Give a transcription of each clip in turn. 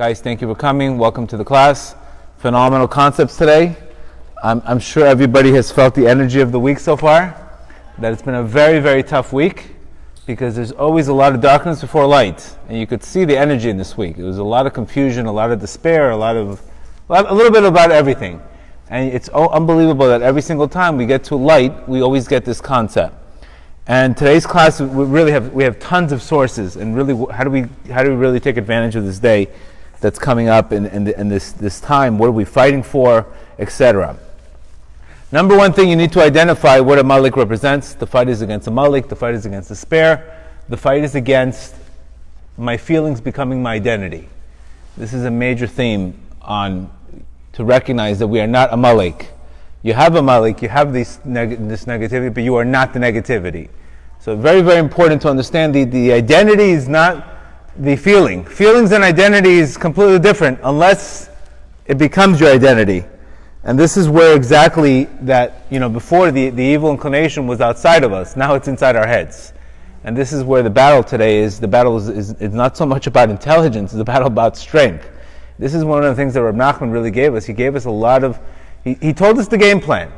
Guys, thank you for coming. Welcome to the class. Phenomenal concepts today. I'm sure everybody has felt the energy of the week so far, that it's been a very, very tough week because there's always a lot of darkness before light. And you could see the energy in this week. It was a lot of confusion, a lot of despair, a little bit about everything. And it's unbelievable that every single time we get to light, we always get this concept. And today's class, we have tons of sources, and really, how do we really take advantage of this day that's coming up in this time? What are we fighting for, etc. Number one thing, you need to identify what a Malik represents. The fight is against a Malik. The fight is against despair. The fight is against my feelings becoming my identity. This is a major theme to recognize that we are not a Malik. You have a Malik, you have this negativity, but you are not the negativity. So very, very important to understand the identity is not the feeling. Feelings and identity is completely different unless it becomes your identity. And this is where exactly that, before the evil inclination was outside of us, now it's inside our heads. And this is where the battle today is. The battle is not so much about intelligence, it's a battle about strength. This is one of the things that Rabbi Nachman really gave us. He gave us a lot of, he told us the game plan.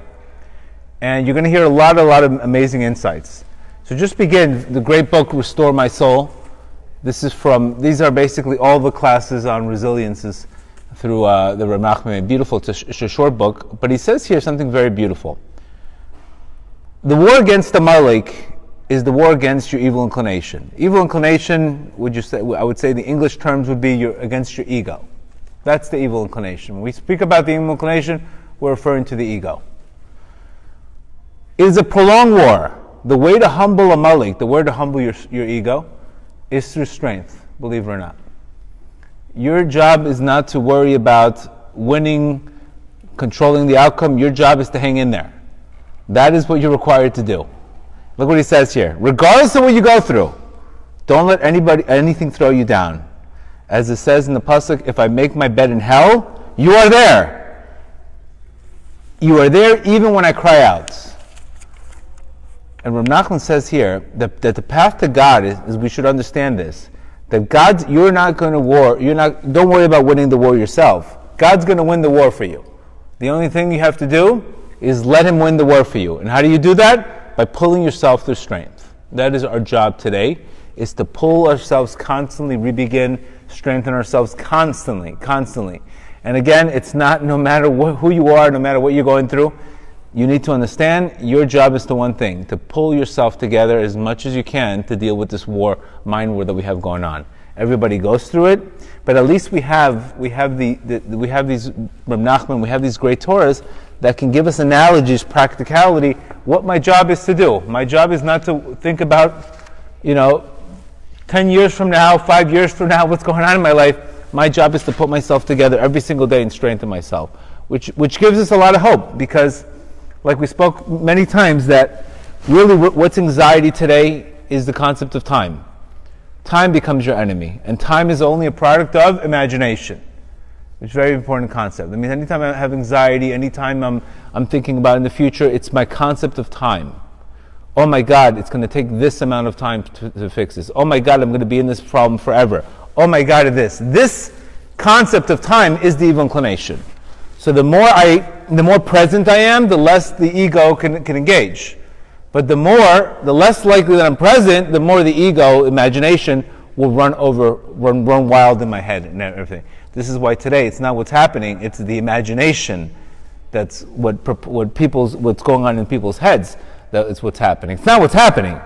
And you're going to hear a lot of amazing insights. So just begin, the great book, Restore My Soul. These are basically all the classes on resiliences through the Rabbi Nachman. Beautiful, it's a short book, but he says here something very beautiful. The war against the Malik is the war against your evil inclination. Evil inclination, I would say the English terms would be against your ego. That's the evil inclination. When we speak about the evil inclination, we're referring to the ego. It is a prolonged war. The way to humble a Malik, the way to humble your ego, is through strength, believe it or not. Your job is not to worry about winning, controlling the outcome. Your job is to hang in there. That is what you're required to do. Look what he says here. Regardless of what you go through, don't let anything throw you down. As it says in the pasuk, if I make my bed in hell, you are there. You are there even when I cry out. And Rabbi Nachman says here that the path to God is we should understand this. That you're not going to war. Don't worry about winning the war yourself. God's going to win the war for you. The only thing you have to do is let Him win the war for you. And how do you do that? By pulling yourself through strength. That is our job today, is to pull ourselves constantly, re-begin, strengthen ourselves constantly. And again, it's not no matter who you are, no matter what you're going through, you need to understand your job is to one thing, to pull yourself together as much as you can to deal with this mind war that we have going on. Everybody goes through it, but at least we have these Rabbi Nachman, we have these great Torahs that can give us analogies, practicality, what my job is to do. My job is not to think about, 10 years from now, 5 years from now, what's going on in my life. My job is to put myself together every single day and strengthen myself, which gives us a lot of hope, because like we spoke many times, that really what's anxiety today is the concept of time. Time becomes your enemy, and time is only a product of imagination. It's a very important concept. I mean, anytime I have anxiety, anytime I'm thinking about in the future, it's my concept of time. Oh my God, it's going to take this amount of time to fix this. Oh my God, I'm going to be in this problem forever. Oh my God, This concept of time is the evil inclination. So the more present I am, the less the ego can engage. But the less likely that I'm present, the more the ego, imagination, will run wild in my head and everything. This is why today it's not what's happening; it's the imagination. That's what's going on in people's heads. That is what's happening. It's not what's happening.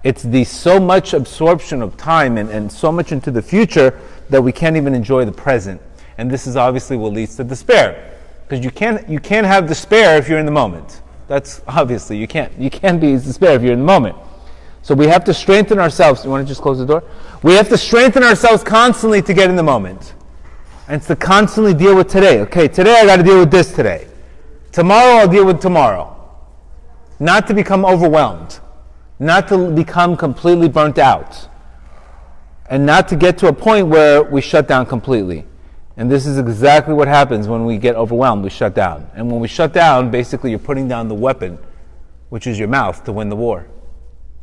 It's the so much absorption of time and so much into the future that we can't even enjoy the present. And this is obviously what leads to despair. Because you can't have despair if you're in the moment. That's obviously, you can't be despair if you're in the moment. So we have to strengthen ourselves. You want to just close the door? We have to strengthen ourselves constantly to get in the moment. And it's to constantly deal with today. Okay, today I got to deal with this today. Tomorrow I'll deal with tomorrow. Not to become overwhelmed. Not to become completely burnt out. And not to get to a point where we shut down completely. And this is exactly what happens when we get overwhelmed. We shut down. And when we shut down, basically you're putting down the weapon, which is your mouth, to win the war.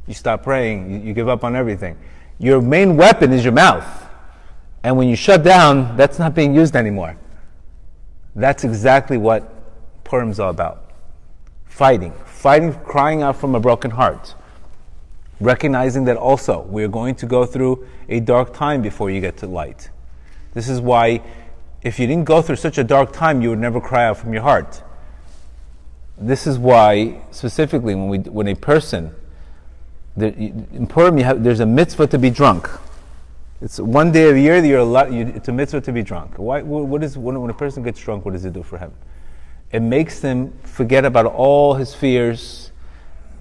You stop praying. You give up on everything. Your main weapon is your mouth. And when you shut down, that's not being used anymore. That's exactly what Purim's all about. Fighting, crying out from a broken heart. Recognizing that also we're going to go through a dark time before you get to light. This is why if you didn't go through such a dark time, you would never cry out from your heart. This is why, specifically, when a person, in Purim, there's a mitzvah to be drunk. It's one day of the year it's a mitzvah to be drunk. When a person gets drunk, what does it do for him? It makes him forget about all his fears.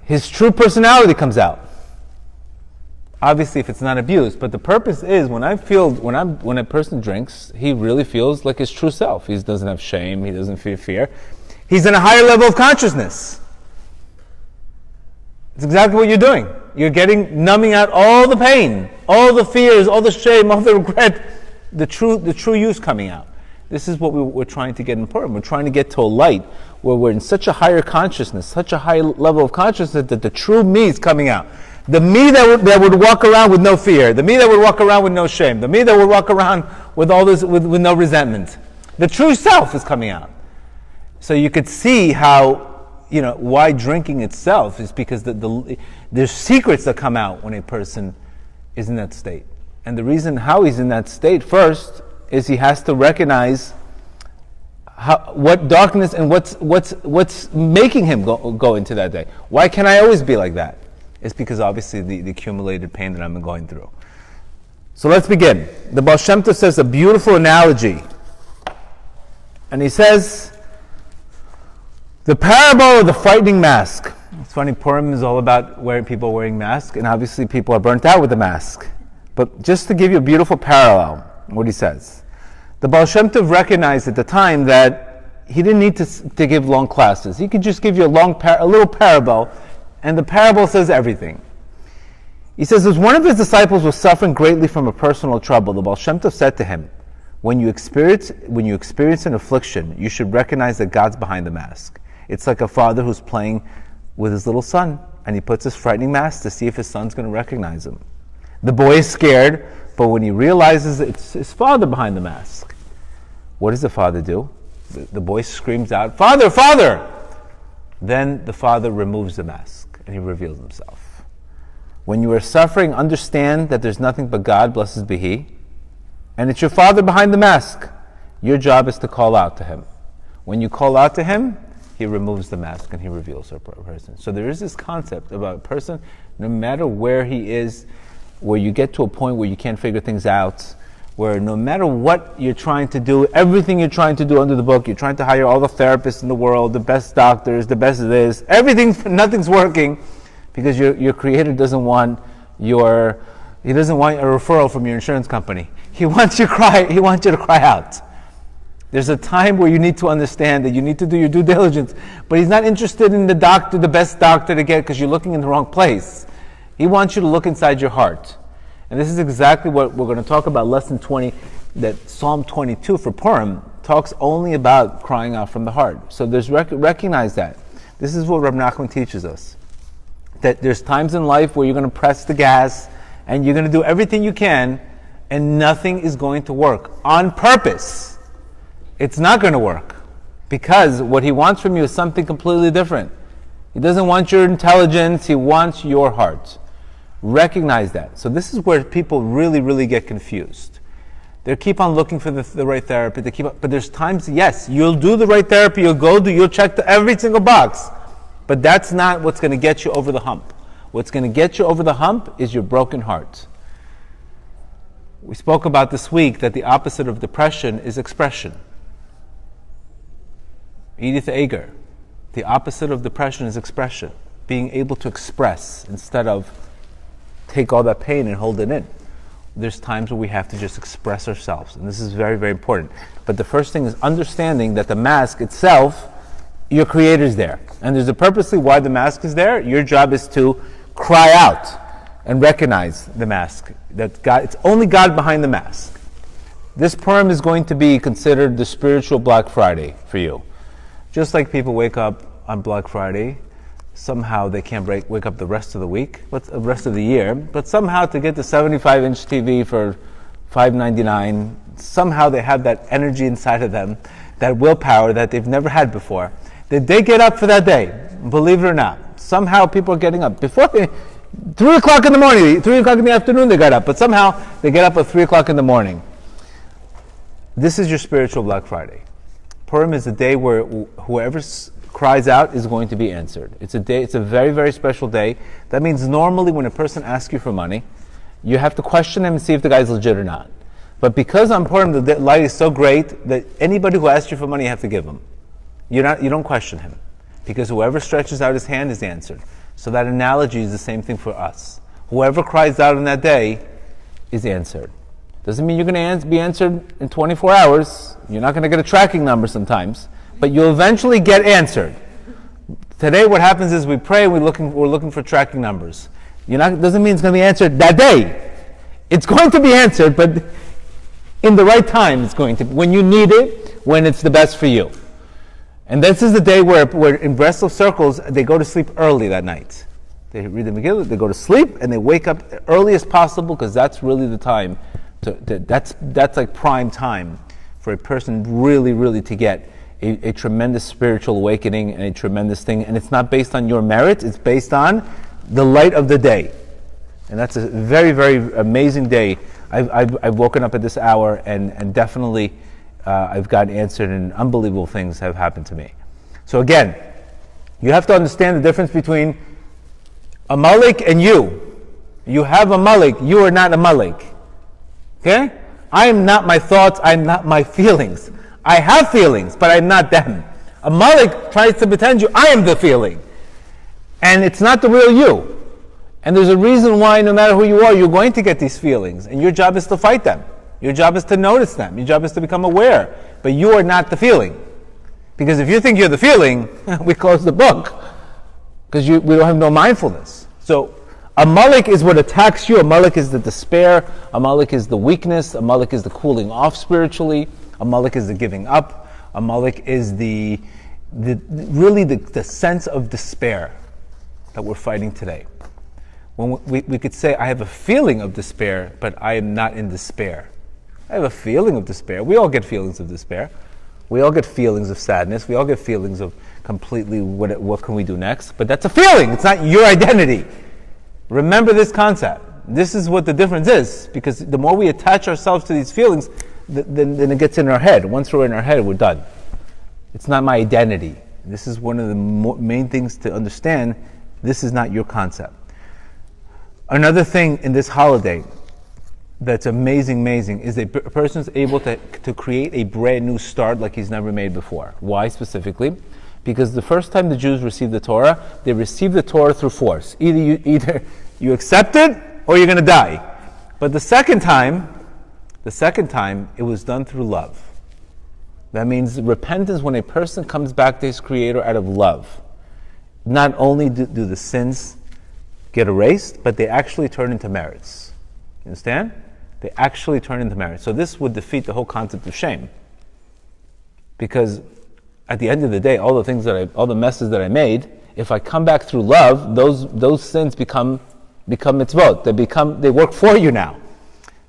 His true personality comes out. Obviously, if it's not abused, but the purpose is when a person drinks, he really feels like his true self. He doesn't have shame. He doesn't feel fear. He's in a higher level of consciousness. It's exactly what you're doing. You're numbing out all the pain, all the fears, all the shame, all the regret. The true you's coming out. This is what we're trying to get in Purim. We're trying to get to a light where we're in such a higher consciousness, such a high level of consciousness that the true me is coming out. The me that would walk around with no fear, the me that would walk around with no shame, the me that would walk around with all this with no resentment. The true self is coming out. So you could see how, why drinking itself is because there's secrets that come out when a person is in that state. And the reason how he's in that state first is he has to recognize what darkness and what's making him go into that day. Why can't I always be like that? It's because obviously the accumulated pain that I'm going through. So let's begin. The Baal Shem Tov says a beautiful analogy. And he says, the parable of the frightening mask. It's funny, Purim is all about people wearing masks, and obviously people are burnt out with the mask. But just to give you a beautiful parallel, what he says. The Baal Shem Tov recognized at the time that he didn't need to give long classes. He could just give you a little parable, and the parable says everything. He says, as one of his disciples was suffering greatly from a personal trouble, the Baal Shem Tov said to him, when you experience an affliction, you should recognize that God's behind the mask. It's like a father who's playing with his little son, and he puts his frightening mask to see if his son's going to recognize him. The boy is scared, but when he realizes it's his father behind the mask, what does the father do? The boy screams out, "Father, Father!" Then the father removes the mask, and he reveals himself. When you are suffering, understand that there's nothing but God, blessed be He, and it's your father behind the mask. Your job is to call out to Him. When you call out to Him, He removes the mask and He reveals a person. So there is this concept about a person, no matter where he is, where you get to a point where you can't figure things out, where no matter what you're trying to do, everything you're trying to do under the book, you're trying to hire all the therapists in the world, the best doctors, the best of this, nothing's working, because your creator doesn't want he doesn't want a referral from your insurance company. He wants you to cry out. There's a time where you need to understand that you need to do your due diligence, but He's not interested in the best doctor to get, because you're looking in the wrong place. He wants you to look inside your heart. And this is exactly what we're going to talk about, lesson 20, that Psalm 22 for Purim talks only about crying out from the heart. So recognize that. This is what Rabbi Nachman teaches us. That there's times in life where you're going to press the gas and you're going to do everything you can and nothing is going to work on purpose. It's not going to work because what He wants from you is something completely different. He doesn't want your intelligence, He wants your heart. Recognize that. So this is where people really, really get confused. They keep on looking for the right therapy. But there's times, yes, you'll do the right therapy, you'll check every single box. But that's not what's going to get you over the hump. What's going to get you over the hump is your broken heart. We spoke about this week that the opposite of depression is expression. Edith Eger, the opposite of depression is expression. Being able to express instead of take all that pain and hold it in. There's times where we have to just express ourselves, and this is very, very important. But the first thing is understanding that the mask itself, your Creator's there. And there's a purposely why the mask is there. Your job is to cry out and recognize the mask. That God, it's only God behind the mask. This Purim is going to be considered the spiritual Black Friday for you. Just like people wake up on Black Friday, somehow they can't wake up the rest of the week, but the rest of the year. But somehow to get the 75-inch TV for $5.99. Somehow they have that energy inside of them, that willpower that they've never had before. They get up for that day, believe it or not. Somehow people are getting up. Before 3 o'clock in the morning, 3 o'clock in the afternoon they got up, but somehow they get up at 3 o'clock in the morning. This is your spiritual Black Friday. Purim is a day where whoever cries out is going to be answered. It's a very, very special day. That means normally when a person asks you for money, you have to question him and see if the guy's legit or not. But because on Purim the light is so great that anybody who asks you for money, you have to give him. You don't question him, because whoever stretches out his hand is answered. So that analogy is the same thing for us. Whoever cries out on that day is answered. Doesn't mean you're going to be answered in 24 hours. You're not going to get a tracking number sometimes, but you'll eventually get answered. Today what happens is we pray, we're looking for tracking numbers. Doesn't mean it's going to be answered that day. It's going to be answered, but in the right time it's going to, when you need it, when it's the best for you. And this is the day where in Breslov circles, they go to sleep early that night. They read the Megillah, they go to sleep, and they wake up early as possible, because that's really the time, that's like prime time for a person really, really to get a tremendous spiritual awakening and a tremendous thing. And it's not based on your merit, it's based on the light of the day. And that's a very, very amazing day. I've woken up at this hour, and definitely I've gotten answered, and unbelievable things have happened to me. So again, you have to understand the difference between a malik and you. You have a malik, you are not a malik. Okay? I am not my thoughts, I am not my feelings. I have feelings, but I'm not them. A malik tries to pretend I am the feeling. And it's not the real you. And there's a reason why no matter who you are, you're going to get these feelings. And your job is to fight them. Your job is to notice them. Your job is to become aware. But you are not the feeling. Because if you think you're the feeling, we close the book. Because we don't have no mindfulness. So a malik is what attacks you. A malik is the despair. A malik is the weakness. A malik is the cooling off spiritually. A malik is the giving up. A malik is the sense of despair that we're fighting today. When we could say, I have a feeling of despair, but I am not in despair. I have a feeling of despair. We all get feelings of despair. We all get feelings of sadness. We all get feelings of completely what can we do next? But that's a feeling. It's not your identity. Remember this concept. This is what the difference is, because the more we attach ourselves to these feelings, then it gets in our head. Once we're in our head, we're done. It's not my identity. This is one of the main things to understand. This is not your concept. Another thing in this holiday that's amazing, is a person's able to create a brand new start like he's never made before. Why specifically? Because the first time the Jews received the Torah, they received the Torah through force. Either you accept it or you're going to die. But the second time, it was done through love. That means repentance, when a person comes back to his Creator out of love. Not only do the sins get erased, but they actually turn into merits. You understand? They actually turn into merits. So this would defeat the whole concept of shame. Because at the end of the day, all the messes that I made, if I come back through love, those sins become mitzvot. They work for you now.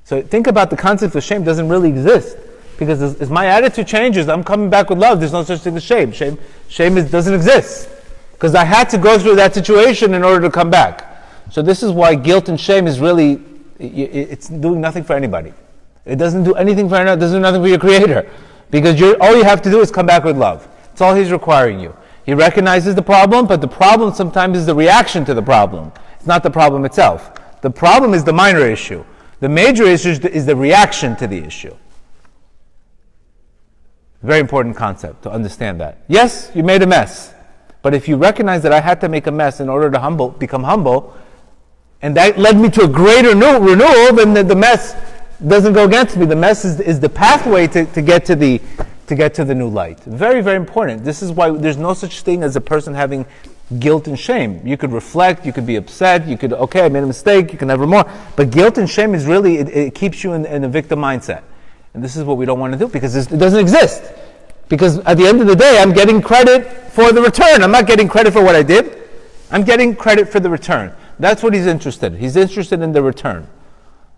So think about the concept of shame doesn't really exist. Because as my attitude changes, I'm coming back with love. There's no such thing as shame. Shame doesn't exist. Because I had to go through that situation in order to come back. So this is why guilt and shame is really, it's doing nothing for anybody. It doesn't do anything for anyone, it doesn't do nothing for your Creator. Because all you have to do is come back with love. That's all He's requiring you. He recognizes the problem, but the problem sometimes is the reaction to the problem. It's not the problem itself. The problem is the minor issue. The major issue is the reaction to the issue. Very important concept to understand that. Yes, you made a mess. But if you recognize that I had to make a mess in order to become humble, and that led me to a greater renewal, then the mess doesn't go against me. The mess is the pathway to get to the new light. Very, very important. This is why there's no such thing as a person having guilt and shame. You could reflect, you could be upset, okay, I made a mistake, you can have remorse. But guilt and shame is really, it keeps you in a victim mindset. And this is what we don't want to do, because it doesn't exist. Because at the end of the day, I'm getting credit for the return. I'm not getting credit for what I did. I'm getting credit for the return. That's what He's interested in. He's interested in the return.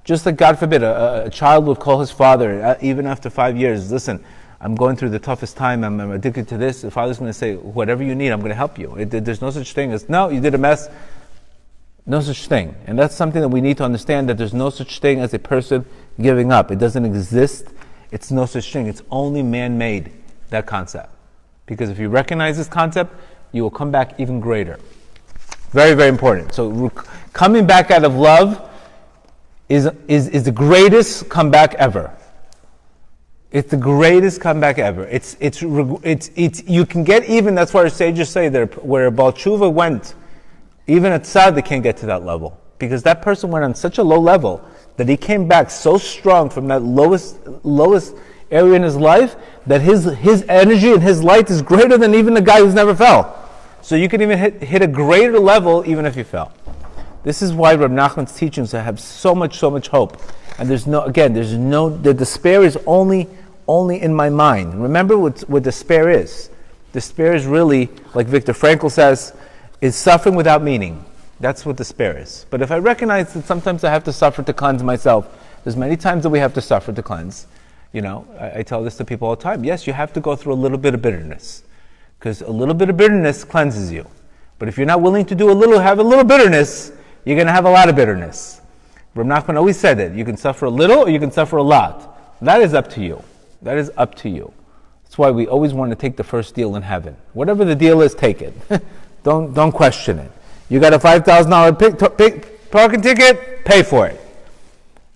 Just like, God forbid, a child would call his father, even after 5 years, listen, I'm going through the toughest time, I'm addicted to this. The father's going to say, whatever you need, I'm going to help you. There's no such thing as, no, you did a mess. No such thing. And that's something that we need to understand, that there's no such thing as a person giving up. It doesn't exist. It's no such thing. It's only man-made, that concept. Because if you recognize this concept, you will come back even greater. Very, very important. So coming back out of love is the greatest comeback ever. It's the greatest comeback ever. It's you can get even, that's why our sages say that where a Baal Tshuva went, even at Tzad, they can't get to that level. Because that person went on such a low level that he came back so strong from that lowest area in his life that his energy and his light is greater than even the guy who's never fell. So you can even hit a greater level even if you fell. This is why Rabbi Nachman's teachings have so much hope. And the despair is only in my mind. Remember what despair is. Despair is really, like Viktor Frankl says, is suffering without meaning. That's what despair is. But if I recognize that sometimes I have to suffer to cleanse myself, there's many times that we have to suffer to cleanse. I tell this to people all the time. Yes, you have to go through a little bit of bitterness. Because a little bit of bitterness cleanses you. But if you're not willing to have a little bitterness, you're going to have a lot of bitterness. Rabbi Nachman always said it. You can suffer a little or you can suffer a lot. That is up to you. That is up to you. That's why we always want to take the first deal in heaven. Whatever the deal is, take it. Don't question it. You got a $5,000 parking ticket, pay for it.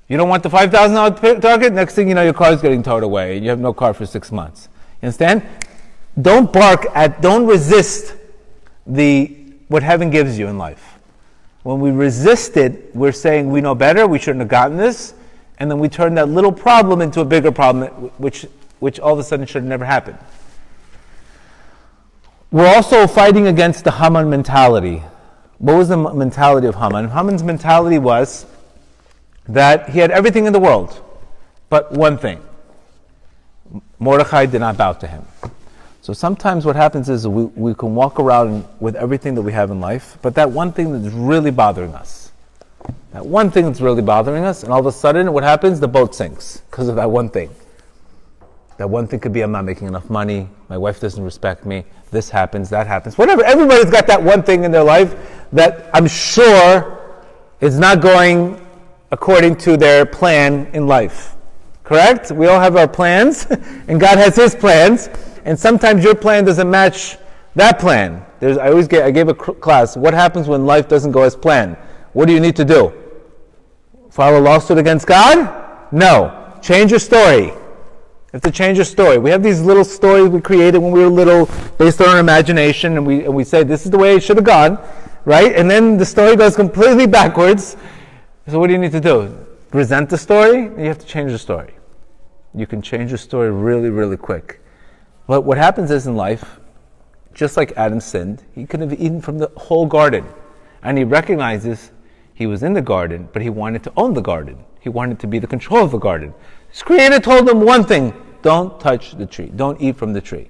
You don't want the $5,000 ticket, next thing you know, your car is getting towed away and you have no car for 6 months. You understand? Don't resist what heaven gives you in life. When we resist it, we're saying we know better, we shouldn't have gotten this, and then we turn that little problem into a bigger problem, which all of a sudden should have never happened. We're also fighting against the Haman mentality. What was the mentality of Haman? Haman's mentality was that he had everything in the world, but one thing. Mordechai did not bow to him. So sometimes what happens is we can walk around with everything that we have in life, but that one thing that's really bothering us. That one thing that's really bothering us, and all of a sudden what happens? The boat sinks because of that one thing. That one thing could be, I'm not making enough money, my wife doesn't respect me, this happens, that happens, whatever. Everybody's got that one thing in their life that I'm sure is not going according to their plan in life. Correct? We all have our plans, and God has His plans, and sometimes your plan doesn't match that plan. I gave a class, what happens when life doesn't go as planned? What do you need to do? File a lawsuit against God? No. Change your story. You have to change your story. We have these little stories we created when we were little, based on our imagination, and we say this is the way it should have gone, right? And then the story goes completely backwards. So what do you need to do? Resent the story? You have to change the story. You can change your story really, really quick. But what happens is in life, just like Adam sinned, he could have eaten from the whole garden. And he recognizes he was in the garden, but he wanted to own the garden. He wanted to be the control of the garden. His Creator told him one thing: don't touch the tree. Don't eat from the tree.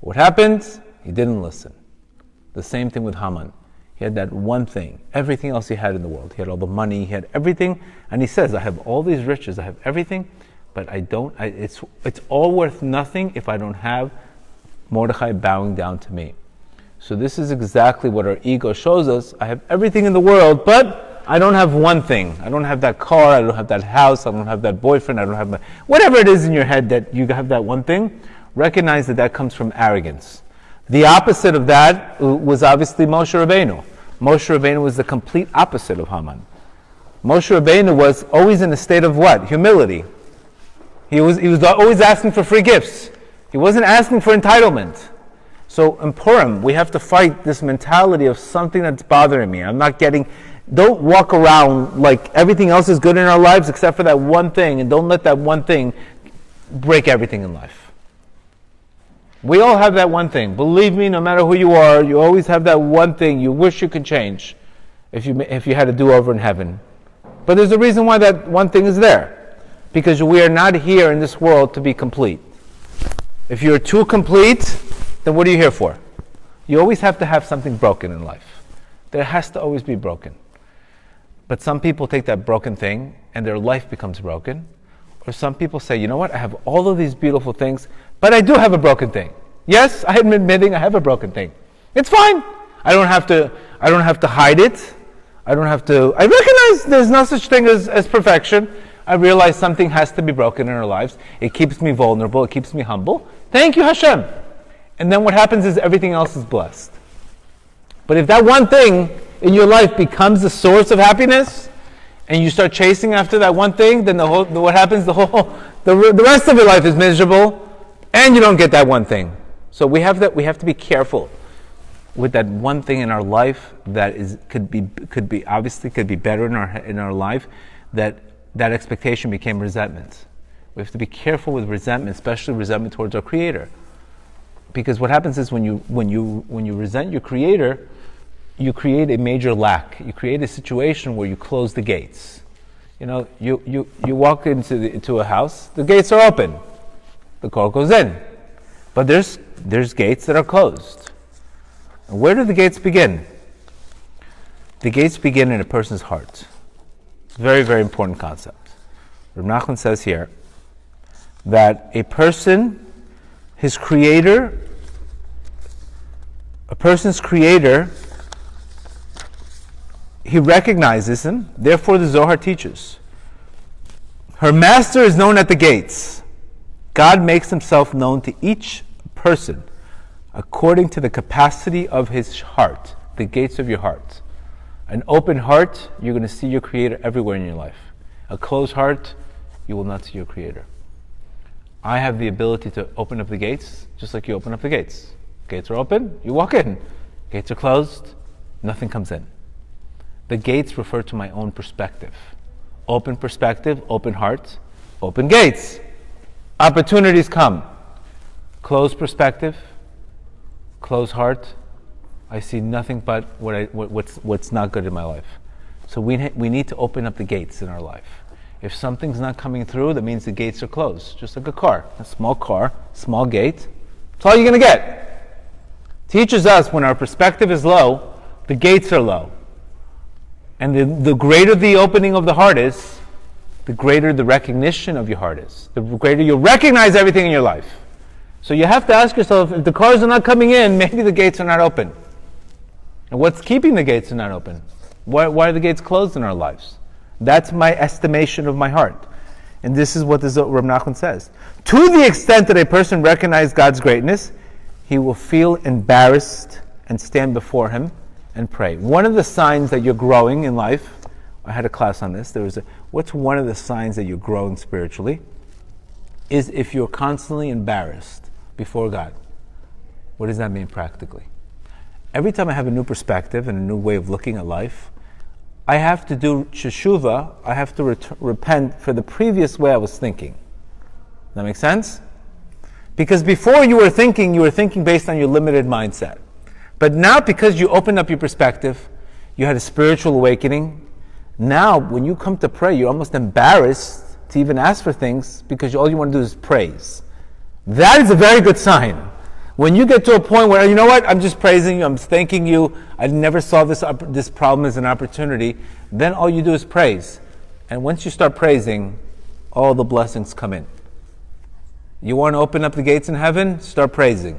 What happened? He didn't listen. The same thing with Haman. He had that one thing. Everything else he had in the world. He had all the money. He had everything. And he says, I have all these riches. I have everything. But it's all worth nothing if I don't have Mordechai bowing down to me. So this is exactly what our ego shows us. I have everything in the world, but I don't have one thing. I don't have that car. I don't have that house. I don't have that boyfriend. I don't have whatever it is in your head that you have that one thing. Recognize that comes from arrogance. The opposite of that was obviously Moshe Rabbeinu. Moshe Rabbeinu was the complete opposite of Haman. Moshe Rabbeinu was always in a state of what? Humility. He was always asking for free gifts. He wasn't asking for entitlement. So in Purim, we have to fight this mentality of something that's bothering me. Don't walk around like everything else is good in our lives except for that one thing, and don't let that one thing break everything in life. We all have that one thing. Believe me, no matter who you are, you always have that one thing you wish you could change if you had a do-over in heaven. But there's a reason why that one thing is there. Because we are not here in this world to be complete. If you're too complete, then what are you here for? You always have to have something broken in life. There has to always be broken. But some people take that broken thing and their life becomes broken. Or some people say, you know what, I have all of these beautiful things, but I do have a broken thing. Yes, I am admitting I have a broken thing. It's fine. I don't have to hide it. I recognize there's no such thing as perfection. I realize something has to be broken in our lives. It keeps me vulnerable. It keeps me humble. Thank you, Hashem. And then what happens is everything else is blessed. But if that one thing in your life becomes the source of happiness, and you start chasing after that one thing, then what happens? The rest of your life is miserable, and you don't get that one thing. So we have to be careful with that one thing in our life that could be better in our life. That expectation became resentment. We have to be careful with resentment, especially resentment towards our Creator, because what happens is when you resent your Creator, you create a major lack. You create a situation where you close the gates. You walk into a house, the gates are open, the car goes in, but there's gates that are closed. And where do the gates begin? The gates begin in a person's heart. Very, very important concept. Rabbi Nachman says here that a person's creator, he recognizes him, therefore the Zohar teaches. Her master is known at the gates. God makes himself known to each person according to the capacity of his heart, the gates of your heart. An open heart, you're going to see your Creator everywhere in your life. A closed heart, you will not see your Creator. I have the ability to open up the gates, just like you open up the gates. Gates are open, you walk in. Gates are closed, nothing comes in. The gates refer to my own perspective. Open perspective, open heart, open gates. Opportunities come. Closed perspective, closed heart, I see nothing but what's not good in my life. So we need to open up the gates in our life. If something's not coming through, that means the gates are closed. Just like a car, small gate. That's all you're going to get. Teaches us when our perspective is low, the gates are low. And the greater the opening of the heart is, the greater the recognition of your heart is. The greater you recognize everything in your life. So you have to ask yourself, if the cars are not coming in, maybe the gates are not open. And what's keeping the gates not open? Why are the gates closed in our lives? That's my estimation of my heart. And this is what Rabbi Nachman says. To the extent that a person recognizes God's greatness, he will feel embarrassed and stand before him and pray. One of the signs that you're growing in life, I had a class on this, what's one of the signs that you're growing spiritually, is if you're constantly embarrassed before God. What does that mean practically? Every time I have a new perspective and a new way of looking at life, I have to do teshuvah, I have to repent for the previous way I was thinking. Does that make sense? Because before you were thinking based on your limited mindset. But now, because you opened up your perspective, you had a spiritual awakening, now when you come to pray, you're almost embarrassed to even ask for things because all you want to do is praise. That is a very good sign. When you get to a point where, you know what, I'm just praising you, I'm thanking you, I never saw this problem as an opportunity, then all you do is praise. And once you start praising, all the blessings come in. You want to open up the gates in heaven? Start praising.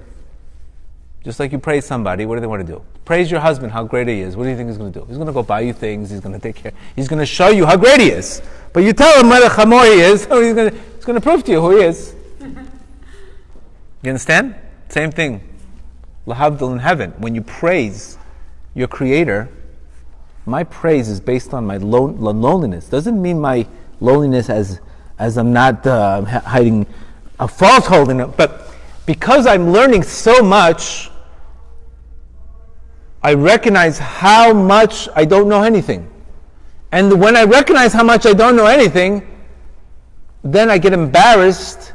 Just like you praise somebody, what do they want to do? Praise your husband, how great he is. What do you think he's going to do? He's going to go buy you things, he's going to take care, he's going to show you how great he is. But you tell him what a chamor he is, so he's going to prove to you who he is. You understand? Same thing. Lahavdil in heaven. When you praise your Creator, my praise is based on my loneliness. Doesn't mean my loneliness as I'm not hiding a falsehood in it, but because I'm learning so much, I recognize how much I don't know anything. And when I recognize how much I don't know anything, then I get embarrassed,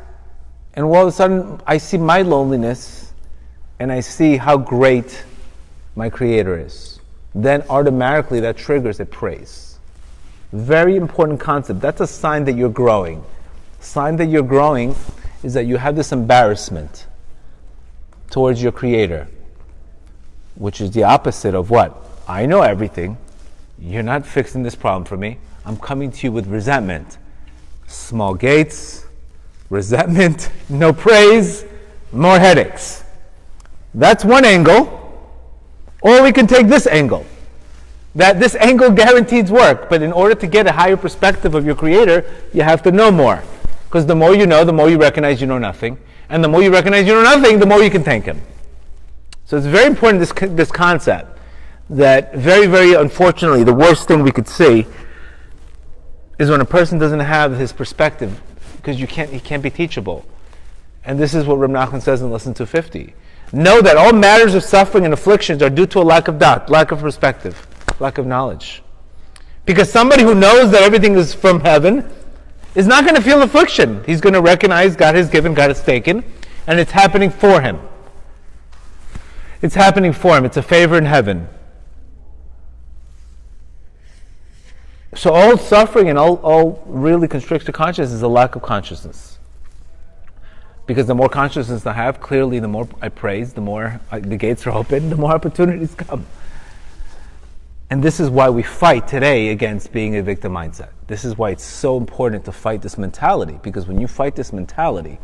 and all of a sudden I see my loneliness, and I see how great my Creator is. Then automatically that triggers a praise. Very important concept. That's a sign that you're growing. Sign that you're growing is that you have this embarrassment towards your Creator, which is the opposite of what? I know everything. you're not fixing this problem for me. I'm coming to you with resentment. Small gates, resentment, no praise, more headaches. That's one angle. Or we can take this angle. That this angle guarantees work, but in order to get a higher perspective of your Creator, you have to know more. Because the more you know, the more you recognize you know nothing. And the more you recognize you know nothing, the more you can thank Him. So it's very important, this concept, that very, very unfortunately, the worst thing we could see is when a person doesn't have his perspective, because he can't be teachable. And this is what Reb Nachman says in Lesson 250. Know that all matters of suffering and afflictions are due to a lack of doubt, lack of perspective, lack of knowledge. Because somebody who knows that everything is from heaven is not going to feel affliction. He's going to recognize God has given, God has taken, and it's happening for him. It's happening for him. It's a favor in heaven. So all suffering and all really constricts to consciousness is a lack of consciousness. Because the more consciousness I have, clearly the more I praise, the more the gates are open, the more opportunities come. And this is why we fight today against being a victim mindset. This is why it's so important to fight this mentality. Because when you fight this mentality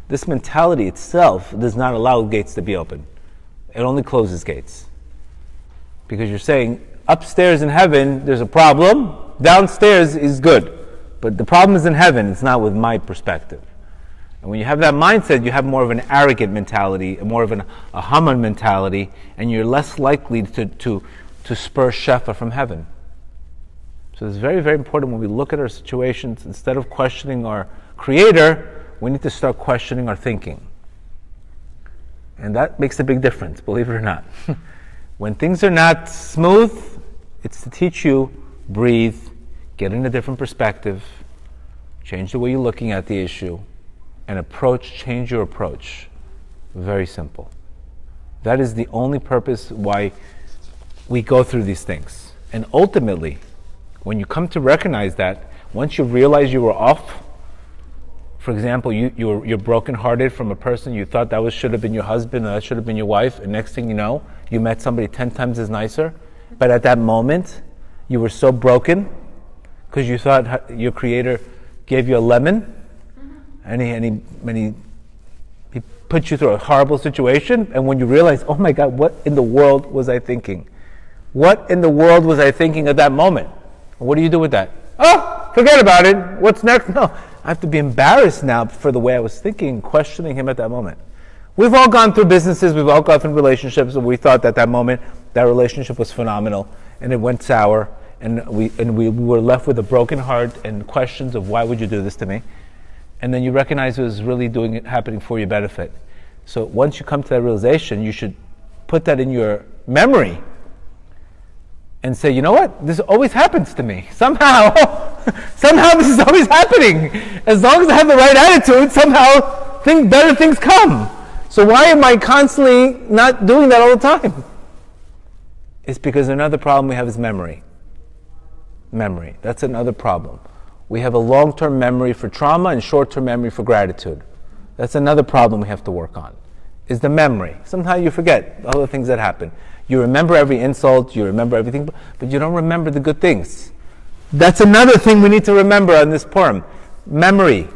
itself does not allow gates to be open. It only closes gates. Because you're saying, upstairs in heaven, there's a problem. Downstairs is good. But the problem is in heaven. It's not with my perspective. And when you have that mindset, you have more of an arrogant mentality, more of a Haman mentality, and you're less likely to spur Shefa from heaven. So it's very, very important when we look at our situations, instead of questioning our Creator, we need to start questioning our thinking. And that makes a big difference, believe it or not. When things are not smooth, it's to teach you, breathe, get in a different perspective, change the way you're looking at the issue, and change your approach. Very simple. That is the only purpose why we go through these things. And ultimately, when you come to recognize that, once you realize you were off, for example, you're brokenhearted from a person you thought that should have been your husband, or that should have been your wife, and next thing you know, you met somebody 10 times as nicer, but at that moment, you were so broken, because you thought your Creator gave you a lemon, and he put you through a horrible situation, and when you realize, oh my God, what in the world was I thinking? What in the world was I thinking at that moment? What do you do with that? Oh, forget about it. What's next? No, I have to be embarrassed now for the way I was thinking, questioning Him at that moment. We've all gone through businesses, we've all gone through relationships, and we thought that moment, that relationship was phenomenal, and it went sour, and we were left with a broken heart and questions of why would you do this to me? And then you recognize it was really happening for your benefit. So once you come to that realization, you should put that in your memory and say, you know what? This always happens to me. Somehow this is always happening. As long as I have the right attitude, somehow better things come. So why am I constantly not doing that all the time? It's because another problem we have is memory. Memory. That's another problem. We have a long-term memory for trauma and short-term memory for gratitude. That's another problem we have to work on, is the memory. Sometimes you forget all the things that happen. You remember every insult, you remember everything, but you don't remember the good things. That's another thing we need to remember on this Purim. Memory.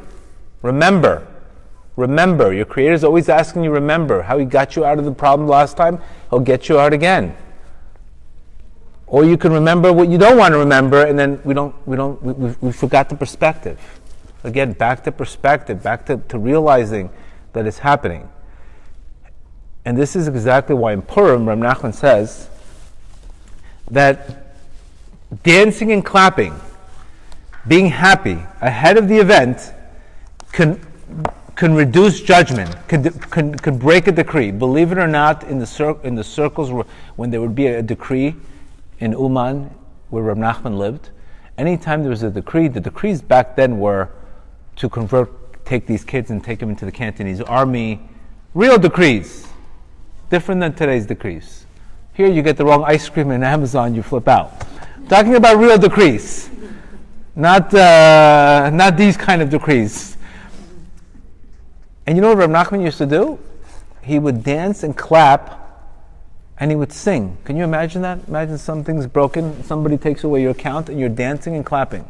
Remember. Remember. Your Creator is always asking you, remember how He got you out of the problem last time, He'll get you out again. Or you can remember what you don't want to remember, and then we forgot the perspective. Again, back to perspective, back to realizing that it's happening. And this is exactly why in Purim, Rabbi Nachman says that dancing and clapping, being happy ahead of the event, can reduce judgment, can break a decree. Believe it or not, in the circles when there would be a decree in Uman, where Rabbi Nachman lived, anytime there was a decree, the decrees back then were to take these kids and take them into the Cantonese army. Real decrees. Different than today's decrees. Here you get the wrong ice cream in Amazon, you flip out. Talking about real decrees. Not these kind of decrees. And you know what Rabbi Nachman used to do? He would dance and clap And he would sing. Can you imagine that? Imagine something's broken, somebody takes away your account, and you're dancing and clapping.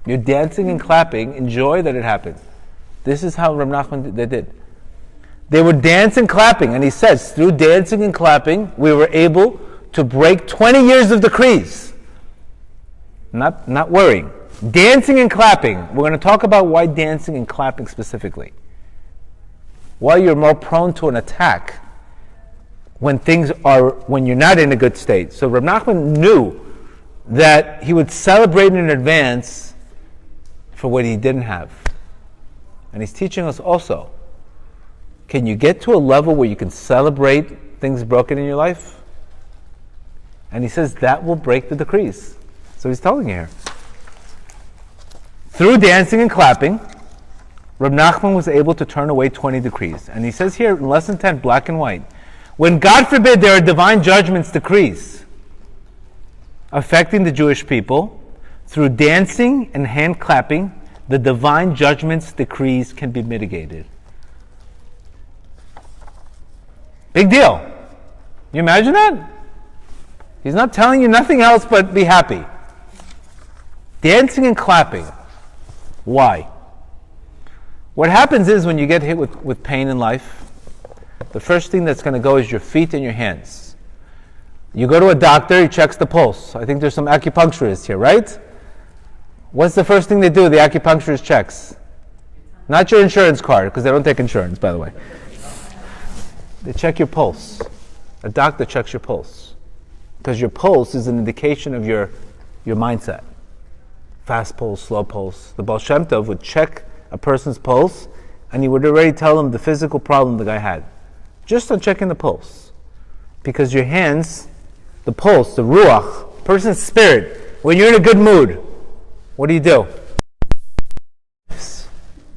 You're dancing and clapping in joy that it happened. This is how Reb Nachman they did. They were dancing and clapping, and he says, through dancing and clapping, we were able to break 20 years of decrees. Not worrying. Dancing and clapping. We're going to talk about why dancing and clapping specifically. Why you're more prone to an attack when you're not in a good state. So Reb Nachman knew that he would celebrate in advance for what he didn't have. And he's teaching us also, can you get to a level where you can celebrate things broken in your life? And he says that will break the decrees. So he's telling you here. Through dancing and clapping, Reb Nachman was able to turn away 20 decrees. And he says here in lesson 10, black and white, when God forbid there are divine judgments, decrees, affecting the Jewish people, through dancing and hand clapping, the divine judgments, decrees can be mitigated. Big deal. You imagine that? He's not telling you nothing else but be happy. Dancing and clapping. Why? What happens is when you get hit with pain in life, the first thing that's going to go is your feet and your hands. You go to a doctor, he checks the pulse. I think there's some acupuncturists here, right? What's the first thing they do? The acupuncturist checks. Not your insurance card, because they don't take insurance, by the way. They check your pulse. A doctor checks your pulse. Because your pulse is an indication of your mindset. Fast pulse, slow pulse. The Baal Shem Tov would check a person's pulse, and he would already tell him the physical problem the guy had. Just on checking the pulse. Because your hands, the pulse, the ruach, person's spirit, when you're in a good mood, what do?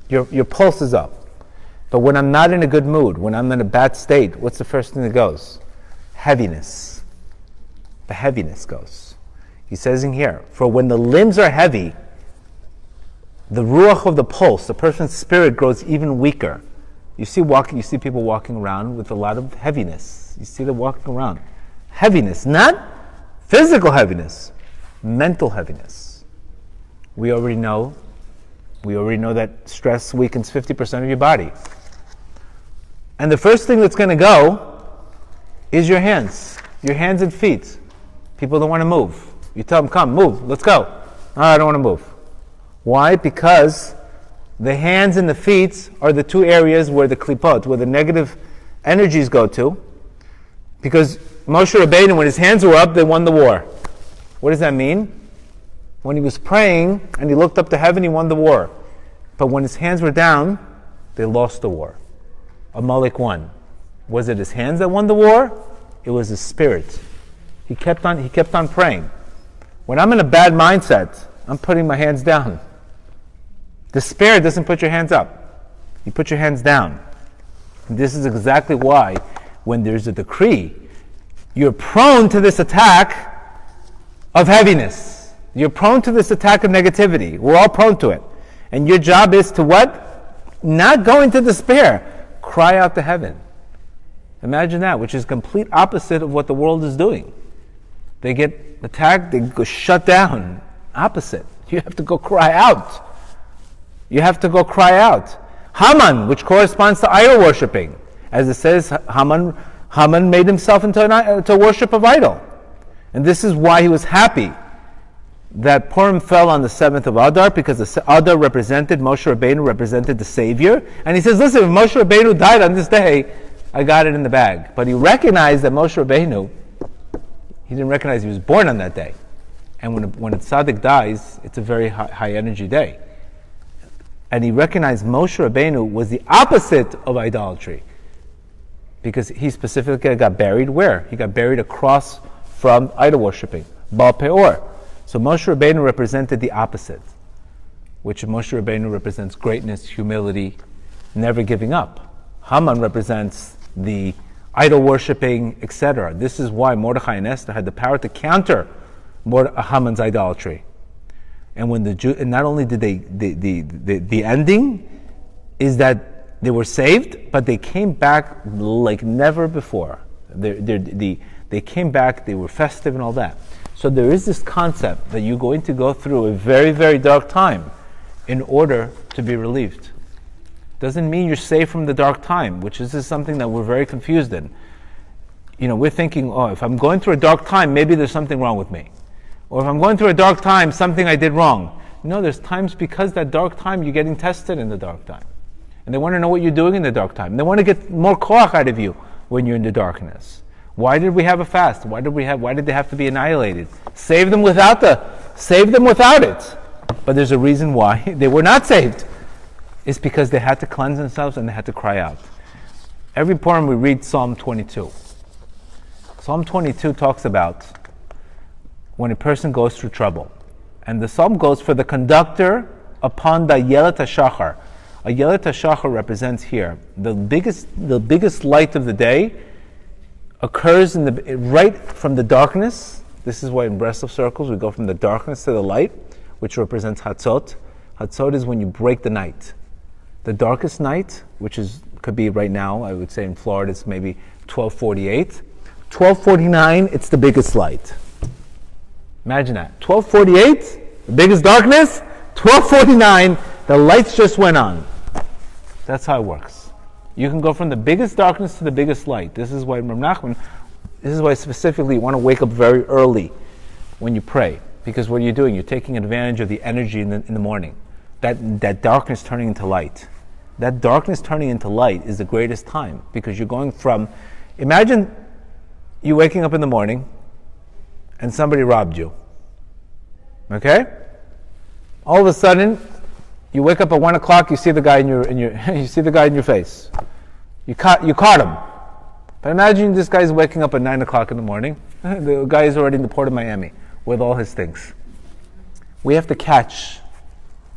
Your pulse is up. But when I'm not in a good mood, when I'm in a bad state, what's the first thing that goes? Heaviness. The heaviness goes. He says in here, for when the limbs are heavy, the ruach of the pulse, the person's spirit grows even weaker. You see people walking around with a lot of heaviness. You see them walking around. Heaviness, not physical heaviness, mental heaviness. We already know that stress weakens 50% of your body. And the first thing that's going to go is your hands and feet. People don't want to move. You tell them, come, move, let's go. Oh, I don't want to move. Why? Because the hands and the feet are the two areas where the klipot, where the negative energies go to. Because Moshe Rabbeinu, when his hands were up, they won the war. What does that mean? When he was praying and he looked up to heaven, he won the war. But when his hands were down, they lost the war. Amalek won. Was it his hands that won the war? It was his spirit. He kept on praying. When I'm in a bad mindset, I'm putting my hands down. The spirit doesn't put your hands up. You put your hands down. And this is exactly why, when there's a decree, you're prone to this attack of heaviness. You're prone to this attack of negativity. We're all prone to it. And your job is to what? Not go into despair. Cry out to heaven. Imagine that, which is complete opposite of what the world is doing. They get attacked, they go shut down. Opposite. You have to go cry out. You have to go cry out. Haman, which corresponds to idol worshipping. As it says, Haman made himself into a worship of idol. And this is why he was happy that Purim fell on the 7th of Adar, because the Adar represented, Moshe Rabbeinu represented the Savior. And he says, listen, if Moshe Rabbeinu died on this day, I got it in the bag. But he recognized that Moshe Rabbeinu, he didn't recognize he was born on that day. And when a tzaddik dies, it's a very high energy day. And he recognized Moshe Rabbeinu was the opposite of idolatry. Because he specifically got buried where? He got buried across from idol worshipping, Baal Peor. So Moshe Rabbeinu represented the opposite, which Moshe Rabbeinu represents greatness, humility, never giving up. Haman represents the idol worshipping, etc. This is why Mordechai and Esther had the power to counter Haman's idolatry. And when and not only did the ending is that they were saved, but they came back like never before. They came back, they were festive and all that. So there is this concept that you're going to go through a very, very dark time in order to be relieved. Doesn't mean you're safe from the dark time, which is something that we're very confused in. We're thinking, if I'm going through a dark time, maybe there's something wrong with me. Or if I'm going through a dark time, something I did wrong. No, there's times because that dark time, you're getting tested in the dark time. And they want to know what you're doing in the dark time. They want to get more koach out of you when you're in the darkness. Why did we have a fast? Why did they have to be annihilated? Save them without it. But there's a reason why they were not saved. It's because they had to cleanse themselves and they had to cry out. Every Purim we read Psalm 22. Psalm 22 talks about when a person goes through trouble. And the psalm goes for the conductor upon the Yelet HaShachar. A Yelet HaShachar represents here the biggest light of the day occurs right from the darkness. This is why in Breslov circles we go from the darkness to the light, which represents Hatzot. Hatzot is when you break the night. The darkest night, which could be right now, I would say in Florida it's maybe 12:48. 12:49, it's the biggest light. Imagine that. 12:48, the biggest darkness. 12:49, the lights just went on. That's how it works. You can go from the biggest darkness to the biggest light. This is why Nachman, specifically you want to wake up very early when you pray. Because what are you doing? You're taking advantage of the energy in the morning. That darkness turning into light. That darkness turning into light is the greatest time. Because you're going from, imagine you waking up in the morning and somebody robbed you. Okay? All of a sudden, you wake up at 1 o'clock, you see the guy you see the guy in your face. You caught him. But imagine this guy's waking up at 9 o'clock in the morning. The guy is already in the port of Miami with all his things. We have to catch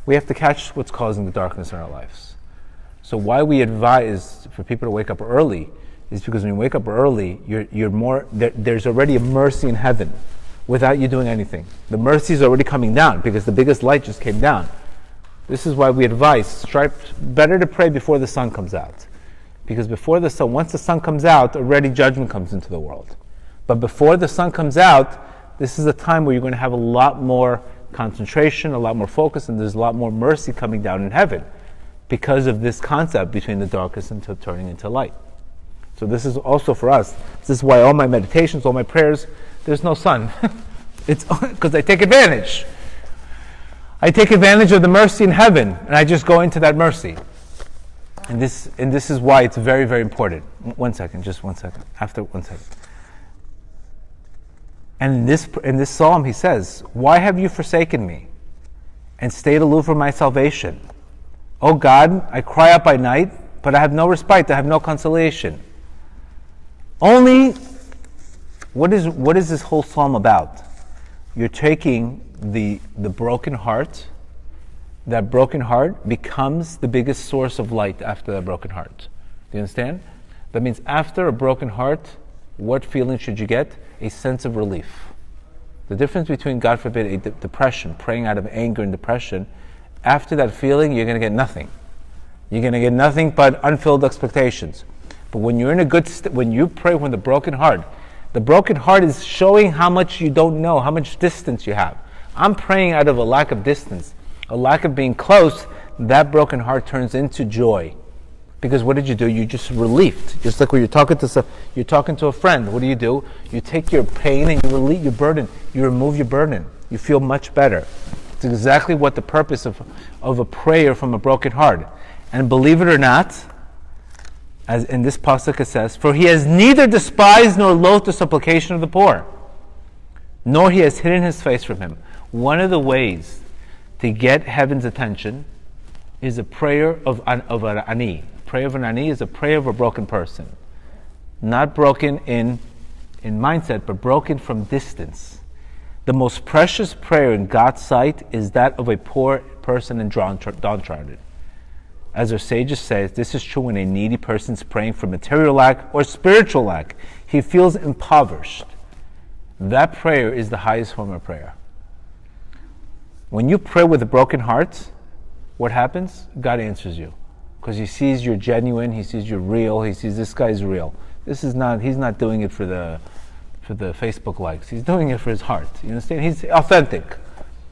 what's causing the darkness in our lives. So why we advise for people to wake up early is because when you wake up early, you're more there's already a mercy in heaven without you doing anything. The mercy is already coming down because the biggest light just came down. This is why we advise better to pray before the sun comes out. Because once the sun comes out, already judgment comes into the world. But before the sun comes out, this is a time where you're going to have a lot more concentration, a lot more focus, and there's a lot more mercy coming down in heaven because of this concept between the darkness and turning into light. So this is also for us. This is why all my meditations, all my prayers, there's no sun. It's because I take advantage. I take advantage of the mercy in heaven, and I just go into that mercy. And this is why it's very, very important. 1 second, just 1 second. After 1 second. And in this psalm, he says, "Why have you forsaken me and stayed aloof from my salvation? O God, I cry out by night, but I have no respite. I have no consolation." Only, what is this whole psalm about? You're taking the broken heart. That broken heart becomes the biggest source of light after that broken heart. Do you understand? That means after a broken heart, what feeling should you get? A sense of relief. The difference between, God forbid, a depression, praying out of anger and depression, after that feeling, you're going to get nothing. You're going to get nothing but unfilled expectations. But when you're in a good when you pray with a broken heart is showing how much you don't know, how much distance you have. I'm praying out of a lack of distance, a lack of being close. That broken heart turns into joy. Because what did you do? You just relieved. Just like when you're talking to a friend. What do? You take your pain and you relieve your burden. You remove your burden. You feel much better. It's exactly what the purpose of a prayer from a broken heart. And believe it or not, as in this pasuk it says, "For he has neither despised nor loathed the supplication of the poor, nor he has hidden his face from him." One of the ways to get heaven's attention is a prayer of an ani. Prayer of an ani is a prayer of a broken person. Not broken in mindset, but broken from distance. The most precious prayer in God's sight is that of a poor person and downtrodden. As our sages say, this is true when a needy person is praying for material lack or spiritual lack. He feels impoverished. That prayer is the highest form of prayer. When you pray with a broken heart, what happens? God answers you. Because he sees you're genuine, he sees you're real, he sees this guy's real. He's not doing it for the Facebook likes. He's doing it for his heart. You understand? He's authentic.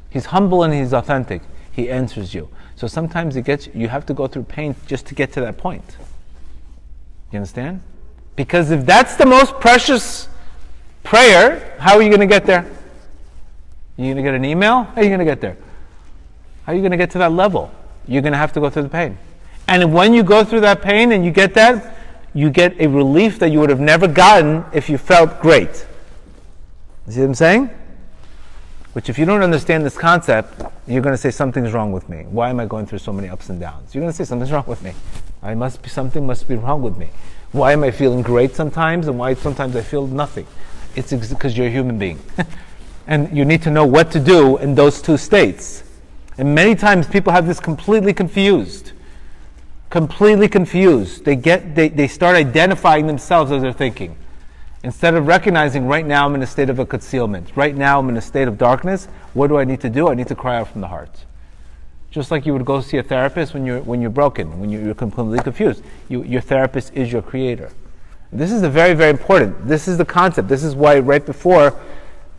He's humble and he's authentic. He answers you. So sometimes you have to go through pain just to get to that point. You understand? Because if that's the most precious prayer, how are you going to get there? You're going to get an email? How are you going to get there? How are you going to get to that level? You're going to have to go through the pain. And when you go through that pain and you get that, you get a relief that you would have never gotten if you felt great. You see what I'm saying? Which if you don't understand this concept, you're going to say something's wrong with me. Why am I going through so many ups and downs? You're going to say something's wrong with me. Something must be wrong with me. Why am I feeling great sometimes and why sometimes I feel nothing? It's because you're a human being. And you need to know what to do in those two states. And many times people have this completely confused. Completely confused. They start identifying themselves as they're thinking. Instead of recognizing, right now I'm in a state of a concealment. Right now I'm in a state of darkness. What do I need to do? I need to cry out from the heart. Just like you would go see a therapist when you're broken, when you're completely confused. Your therapist is your creator. This is very, very important. This is the concept. This is why right before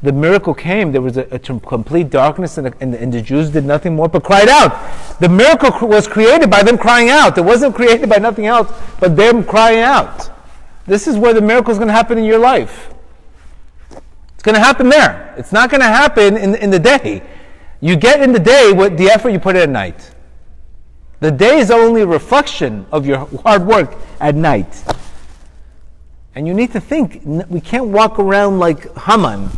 the miracle came, there was a complete darkness and the Jews did nothing more but cried out. The miracle was created by them crying out. It wasn't created by nothing else but them crying out. This is where the miracle is going to happen in your life. It's going to happen there. It's not going to happen in the day. You get in the day with the effort you put in at night. The day is only a reflection of your hard work at night. And you need to think, we can't walk around like Haman.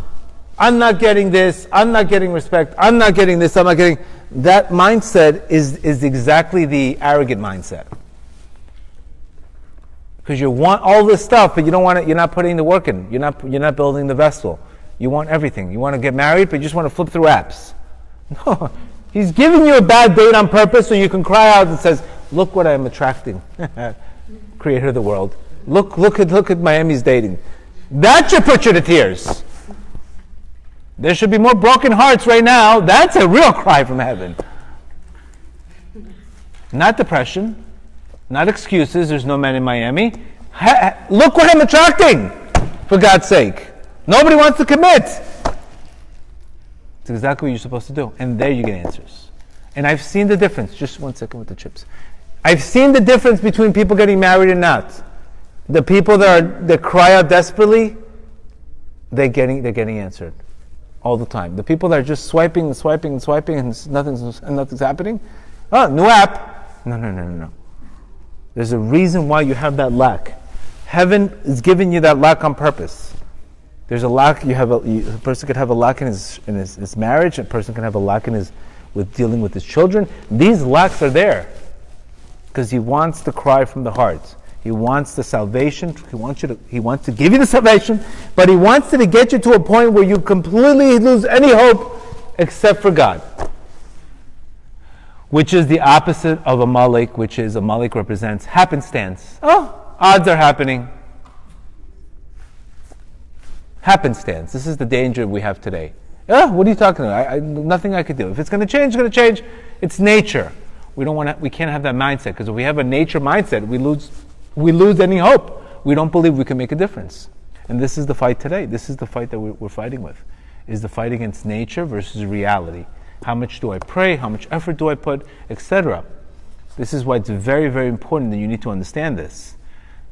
I'm not getting this, I'm not getting respect, I'm not getting this, I'm not getting... That mindset is exactly the arrogant mindset. Because you want all this stuff, but you don't want it, you're not putting the work in. You're not building the vessel. You want everything. You want to get married, but you just want to flip through apps. No. He's giving you a bad date on purpose so you can cry out and says, look what I'm attracting. Creator of the world. Look at Miami's dating. That should put you to tears. There should be more broken hearts right now. That's a real cry from heaven. Not depression. Not excuses. There's no men in Miami. Look what I'm attracting, for God's sake. Nobody wants to commit. It's exactly what you're supposed to do. And there you get answers. And I've seen the difference. Just 1 second with the chips. I've seen the difference between people getting married and not. The people that cry out desperately, they're getting answered all the time. The people that are just swiping and swiping and swiping and nothing's happening. Oh, new app. No. There's a reason why you have that lack. Heaven is giving you that lack on purpose. There's a lack. A person could have a lack in his marriage. A person can have a lack with dealing with his children. These lacks are there because he wants to cry from the heart. He wants the salvation. He wants to give you the salvation, but he wants to get you to a point where you completely lose any hope except for God. Which is the opposite of Amalek, which is Amalek represents happenstance. Oh, odds are happening. Happenstance. This is the danger we have today. What are you talking about? Nothing I could do. If it's going to change, it's going to change. It's nature. We can't have that mindset, because if we have a nature mindset, we lose any hope. We don't believe we can make a difference. And this is the fight today. This is the fight that we're fighting with. Is the fight against nature versus reality. How much do I pray? How much effort do I put? Etc. This is why it's very, very important that you need to understand this.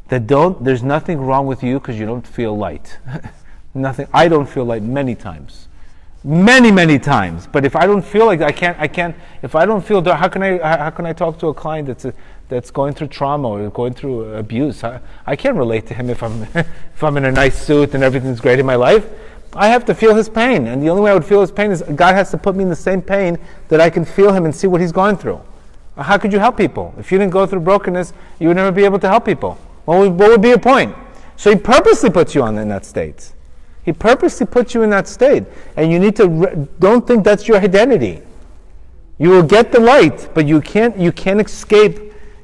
There's nothing wrong with you because you don't feel light. Nothing. I don't feel light many times. Many times. But if I don't feel like I can't, if I don't feel, how can I talk to a client that's going through trauma or going through abuse? I can't relate to him if I'm in a nice suit and everything's great in my life. I have to feel his pain, and the only way I would feel his pain is God has to put me in the same pain that I can feel him and see what he's going through. How could you help people? If you didn't go through brokenness, you would never be able to help people. What would be your point? So he purposely puts you in that state. He purposely puts you in that state, and you need to don't think that's your identity. You will get the light, but you can't escape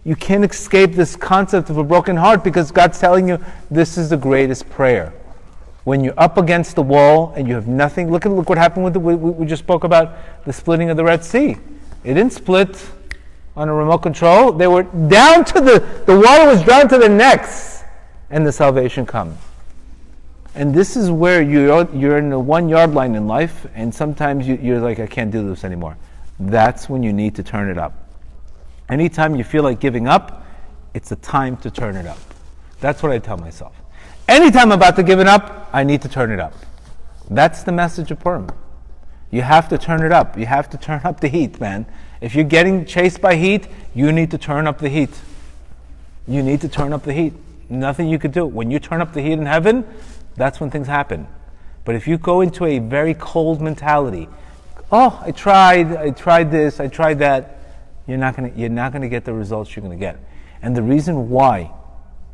this concept of a broken heart, because God's telling you this is the greatest prayer. When you're up against the wall and you have nothing, look what happened with we just spoke about the splitting of the Red Sea. It didn't split on a remote control. They were down to the water was down to their necks. and the salvation comes. And this is where you're in the 1 yard line in life, and sometimes you're like, I can't do this anymore. That's when you need to turn it up. Anytime you feel like giving up, it's a time to turn it up. That's what I tell myself. Anytime I'm about to give it up, I need to turn it up. That's the message of Purim. You have to turn it up. You have to turn up the heat, man. If you're getting chased by heat, you need to turn up the heat. You need to turn up the heat. Nothing you could do. When you turn up the heat in heaven, that's when things happen. But if you go into a very cold mentality, oh, I tried this, I tried that, you're not gonna get the results you're gonna get. And the reason why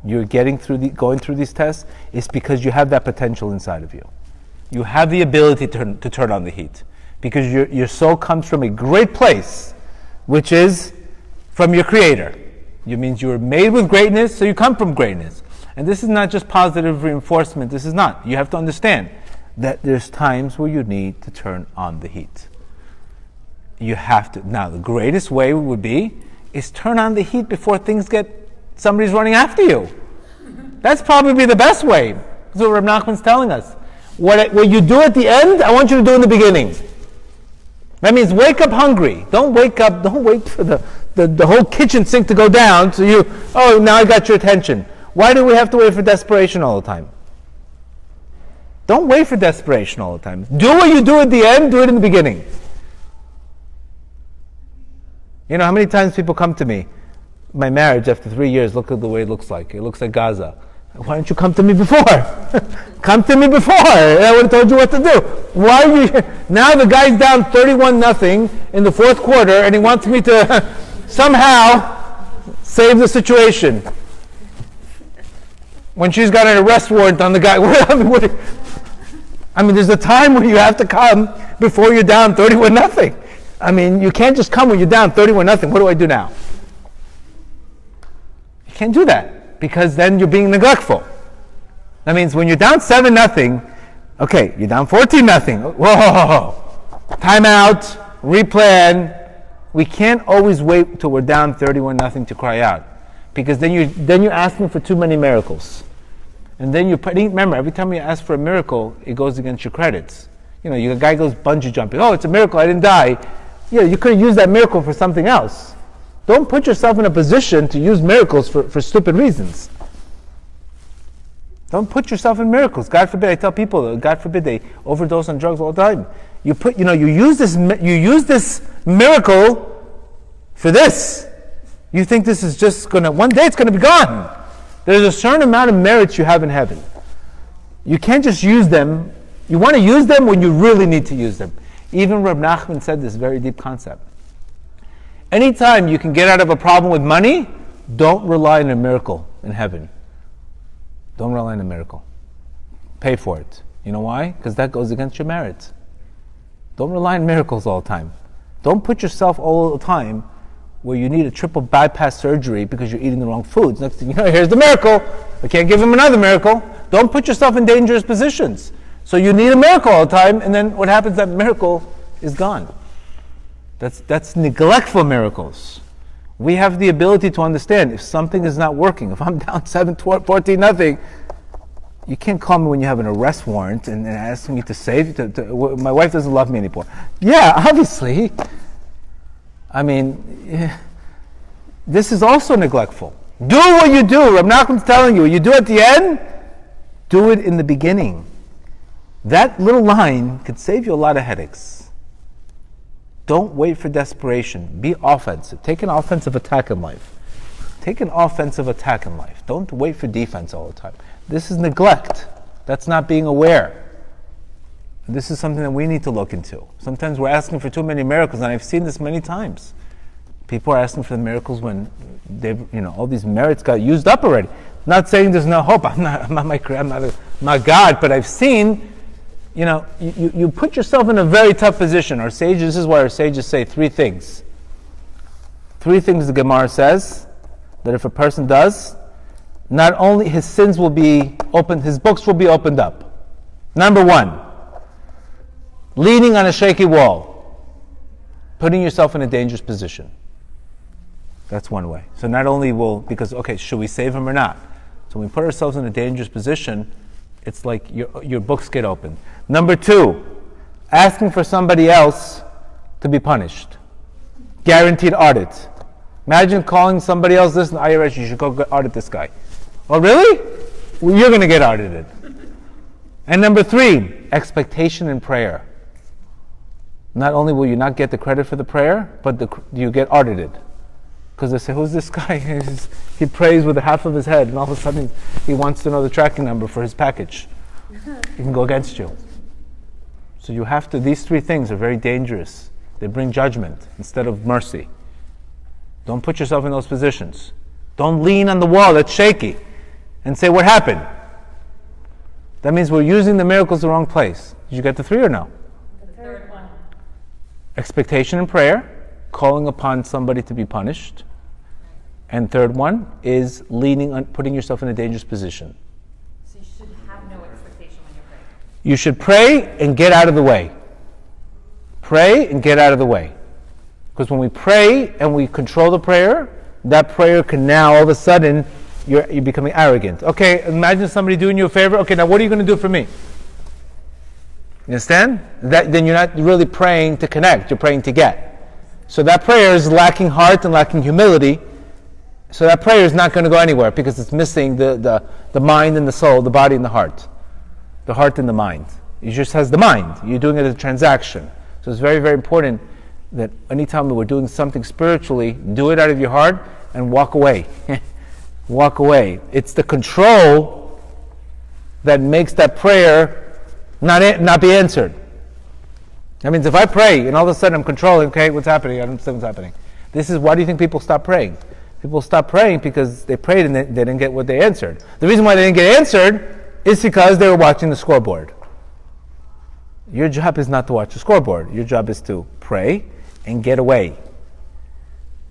you're going through these tests is because you have that potential inside of you. You have the ability to turn on the heat, because your soul comes from a great place, which is from your Creator. It means you were made with greatness, so you come from greatness. And this is not just positive reinforcement. This is not. You have to understand that there's times where you need to turn on the heat. You have to. Now, the greatest way would be is turn on the heat before somebody's running after you. That's probably the best way. That's what Rabbi Nachman's telling us. What you do at the end, I want you to do in the beginning. That means wake up hungry. Don't wait for the whole kitchen sink to go down so now I got your attention. Why do we have to wait for desperation all the time? Don't wait for desperation all the time. Do what you do at the end, do it in the beginning. You know how many times people come to me, my marriage after 3 years, look at the way it looks like. It looks like Gaza. Why don't you come to me before? Come to me before. I would have told you what to do. Why are you here? Now the guy's down 31-0 in the fourth quarter, and he wants me to somehow save the situation. When she's got an arrest warrant on the guy. I mean, there's a time when you have to come before you're down 31-0. I mean, you can't just come when you're down 31-0. What do I do now? You can't do that, because then you're being neglectful. That means when you're down 7-0, okay, you're down 14-0. Whoa, time out, replan. We can't always wait till we're down 31-0 to cry out, because then you're asking for too many miracles. And then remember, every time you ask for a miracle, it goes against your credits. You know, a guy goes bungee jumping. Oh, it's a miracle, I didn't die. Yeah, you could have used that miracle for something else. Don't put yourself in a position to use miracles for stupid reasons. Don't put yourself in miracles. God forbid, I tell people, God forbid, they overdose on drugs all the time. You use this miracle for this. You think this is just one day it's gonna be gone. There's a certain amount of merits you have in heaven. You can't just use them. You want to use them when you really need to use them. Even Rabbi Nachman said this very deep concept. Anytime you can get out of a problem with money, don't rely on a miracle in heaven. Don't rely on a miracle. Pay for it. You know why? Because that goes against your merits. Don't rely on miracles all the time. Don't put yourself all the time where you need a triple bypass surgery because you're eating the wrong foods. Next thing you know, here's the miracle. I can't give him another miracle. Don't put yourself in dangerous positions. So you need a miracle all the time, and then what happens? That miracle is gone. That's neglectful miracles. We have the ability to understand if something is not working. If I'm down 14-0, you can't call me when you have an arrest warrant and ask me to save you. My wife doesn't love me anymore. Yeah, obviously. I mean, this is also neglectful. Do what you do. Rabbi Nachman's telling you, you do it at the end, do it in the beginning. That little line could save you a lot of headaches. Don't wait for desperation. Be offensive. Take an offensive attack in life. Don't wait for defense all the time. This is neglect. That's not being aware. This is something that we need to look into. Sometimes we're asking for too many miracles, and I've seen this many times. People are asking for the miracles when all these merits got used up already. Not saying there's no hope. I'm not God, but I've seen. You put yourself in a very tough position. This is why our sages say 3 things. 3 things the Gemara says that if a person does, not only his sins will be opened, his books will be opened up. Number 1, leaning on a shaky wall, putting yourself in a dangerous position. That's one way. So not only should we save him or not? So when we put ourselves in a dangerous position, it's like your books get opened. Number 2, asking for somebody else to be punished. Guaranteed audit. Imagine calling somebody else, listen, IRS, you should go audit this guy. Oh, really? Well, you're going to get audited. And number 3, expectation in prayer. Not only will you not get the credit for the prayer, but you get audited. Because they say, who's this guy? He prays with the half of his head, and all of a sudden he wants to know the tracking number for his package. He can go against you. So you have to, these 3 things are very dangerous. They bring judgment instead of mercy. Don't put yourself in those positions. Don't lean on the wall that's shaky and say, what happened? That means we're using the miracles the wrong place. Did you get the 3 or no? The third one. Expectation in prayer, calling upon somebody to be punished. And third one is leaning on putting yourself in a dangerous position. So you should have no expectation when you're praying. You should pray and get out of the way. Pray and get out of the way. Because when we pray and we control the prayer, that prayer can now all of a sudden you're becoming arrogant. Okay, imagine somebody doing you a favor. Okay, now what are you going to do for me? You understand? Then you're not really praying to connect. You're praying to get. So that prayer is lacking heart and lacking humility. So that prayer is not going to go anywhere because it's missing the mind and the soul, the body and the heart. The heart and the mind. It just has the mind. You're doing it as a transaction. So it's very, very important that anytime we're doing something spiritually, do it out of your heart and walk away. Walk away. It's the control that makes that prayer not be answered. That means if I pray and all of a sudden I'm controlling, okay, what's happening? I don't understand what's happening. This is why do you think people stop praying? People stop praying because they prayed and they didn't get what they answered. The reason why they didn't get answered is because they were watching the scoreboard. Your job is not to watch the scoreboard. Your job is to pray and get away.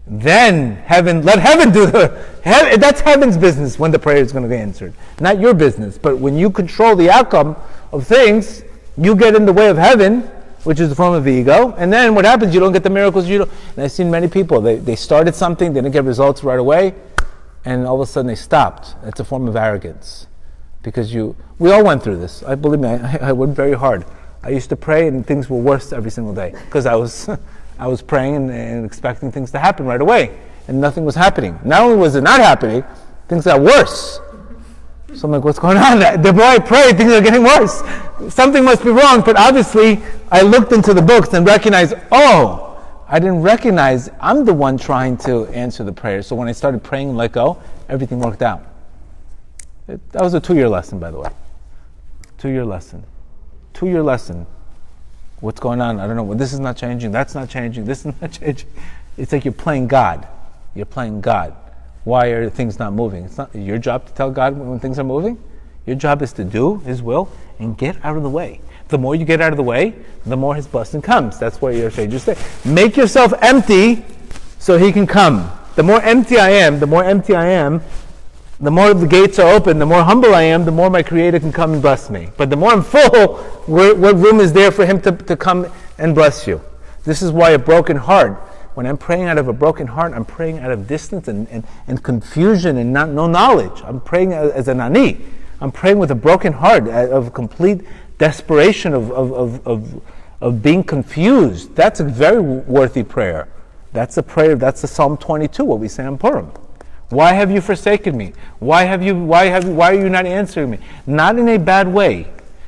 Then let heaven do that's heaven's business when the prayer is going to be answered. Not your business. But when you control the outcome of things, you get in the way of heaven, which is the form of the ego. And then what happens? You don't get the miracles. And I've seen many people, they started something, they didn't get results right away, and all of a sudden they stopped. It's a form of arrogance. Because we all went through this. Believe me, I worked very hard. I used to pray and things were worse every single day. Because I was praying and expecting things to happen right away. And nothing was happening. Not only was it not happening, things got worse. So I'm like, what's going on? The more I pray, things are getting worse. Something must be wrong. But obviously, I looked into the books and recognized, I didn't recognize I'm the one trying to answer the prayer. So when I started praying and let go, everything worked out. That was a 2-year lesson, by the way. 2-year lesson. 2-year lesson. What's going on? I don't know. Well, this is not changing. That's not changing. This is not changing. It's like you're playing God. You're playing God. Why are things not moving? It's not your job to tell God when things are moving. Your job is to do His will and get out of the way. The more you get out of the way, the more His blessing comes. That's what your sages say. Make yourself empty so He can come. The more empty I am, the more the gates are open, the more humble I am, the more my Creator can come and bless me. But the more I'm full, what room is there for Him to come and bless you? This is why a broken heart, when I'm praying out of a broken heart, I'm praying out of distance and confusion and no knowledge. I'm praying as an ani. I'm praying with a broken heart of complete desperation of being confused. That's a very worthy prayer. That's a prayer. That's the Psalm 22, what we say on Purim. Why have you forsaken me? Why are you not answering me? Not in a bad way,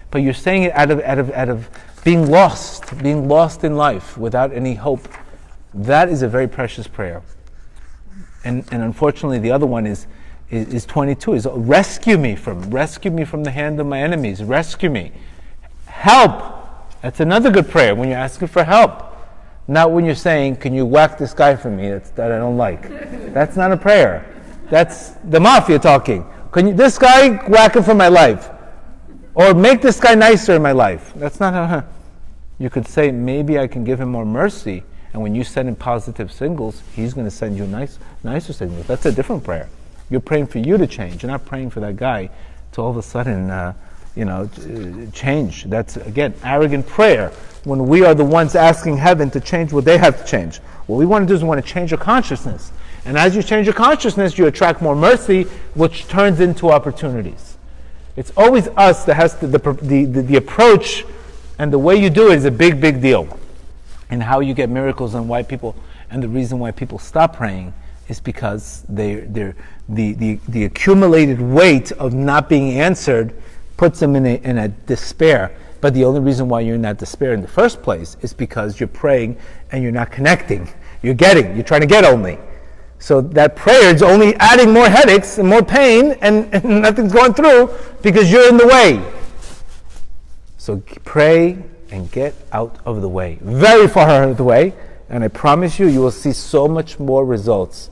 but you're saying it out of being lost in life without any hope. That is a very precious prayer. And unfortunately, the other one is 22. Is rescue me from the hand of my enemies. Rescue me. Help. That's another good prayer when you're asking for help. Not when you're saying, can you whack this guy for me that I don't like. That's not a prayer. That's the mafia talking. This guy whack him for my life. Or make this guy nicer in my life. That's not you could say, maybe I can give him more mercy. And when you send him positive signals, he's going to send you nicer signals. That's a different prayer. You're praying for you to change. You're not praying for that guy to all of a sudden, change. That's, again, arrogant prayer. When we are the ones asking heaven to change what they have to change. What we want to do is we want to change our consciousness. And as you change your consciousness, you attract more mercy, which turns into opportunities. It's always us that has the approach, and the way you do it is a big, big deal. And how you get miracles and why people, and the reason why people stop praying is because the accumulated weight of not being answered puts them in a despair. But the only reason why you're in that despair in the first place is because you're praying and you're not connecting. You're trying to get only. So that prayer is only adding more headaches and more pain, and nothing's going through because you're in the way. So pray and get out of the way. Very far out of the way. And I promise you will see so much more results.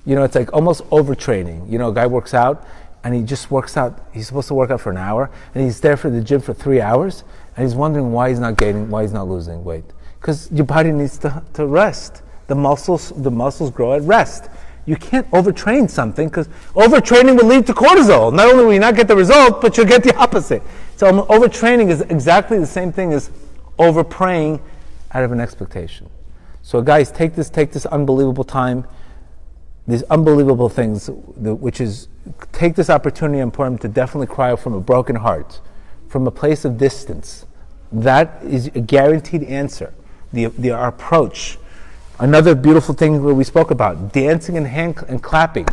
It's like almost overtraining. A guy works out, and he just works out. He's supposed to work out for an hour, and he's there for the gym for 3 hours, and he's wondering why he's not losing weight. Because your body needs to rest. The muscles grow at rest. You can't overtrain something, because overtraining will lead to cortisol. Not only will you not get the result, but you'll get the opposite. So overtraining is exactly the same thing as overpraying out of an expectation. So guys, take this unbelievable time, these unbelievable things, which is, take this opportunity in Purim to definitely cry out from a broken heart, from a place of distance. That is a guaranteed answer. Our approach. Another beautiful thing that we spoke about, dancing and clapping,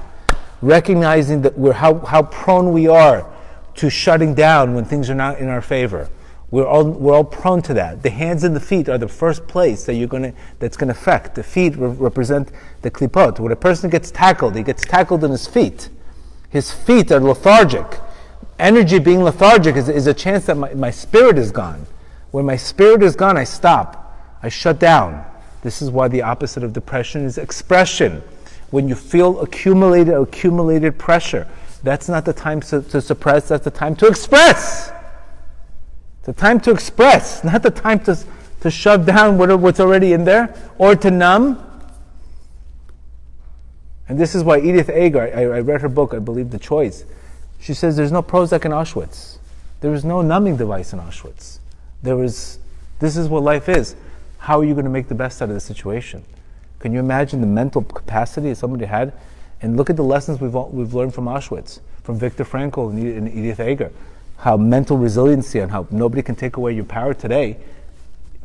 recognizing that how prone we are to shutting down when things are not in our favor. We're all prone to that. The hands and the feet are the first place that's going to affect. The feet represent the klipot. When a person gets tackled, he gets tackled in his feet. His feet are lethargic. Energy being lethargic is a chance that my spirit is gone. When my spirit is gone, I stop. I shut down. This is why the opposite of depression is expression. When you feel accumulated pressure, that's not the time to suppress, that's the time to express. The time to express, not the time to shove down what's already in there, or to numb. And this is why Edith Eger, I read her book, I believe The Choice, she says there's no Prozac in Auschwitz. There is no numbing device in Auschwitz. This is what life is. How are you going to make the best out of the situation? Can you imagine the mental capacity somebody had? And look at the lessons we've learned from Auschwitz, from Viktor Frankl and Edith Eger. How mental resiliency and how nobody can take away your power today.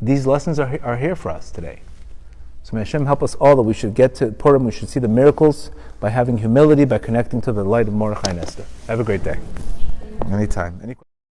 These lessons are here for us today. So may Hashem help us all that we should get to Purim, we should see the miracles by having humility, by connecting to the light of Mordechai and Esther. Have a great day. Anytime.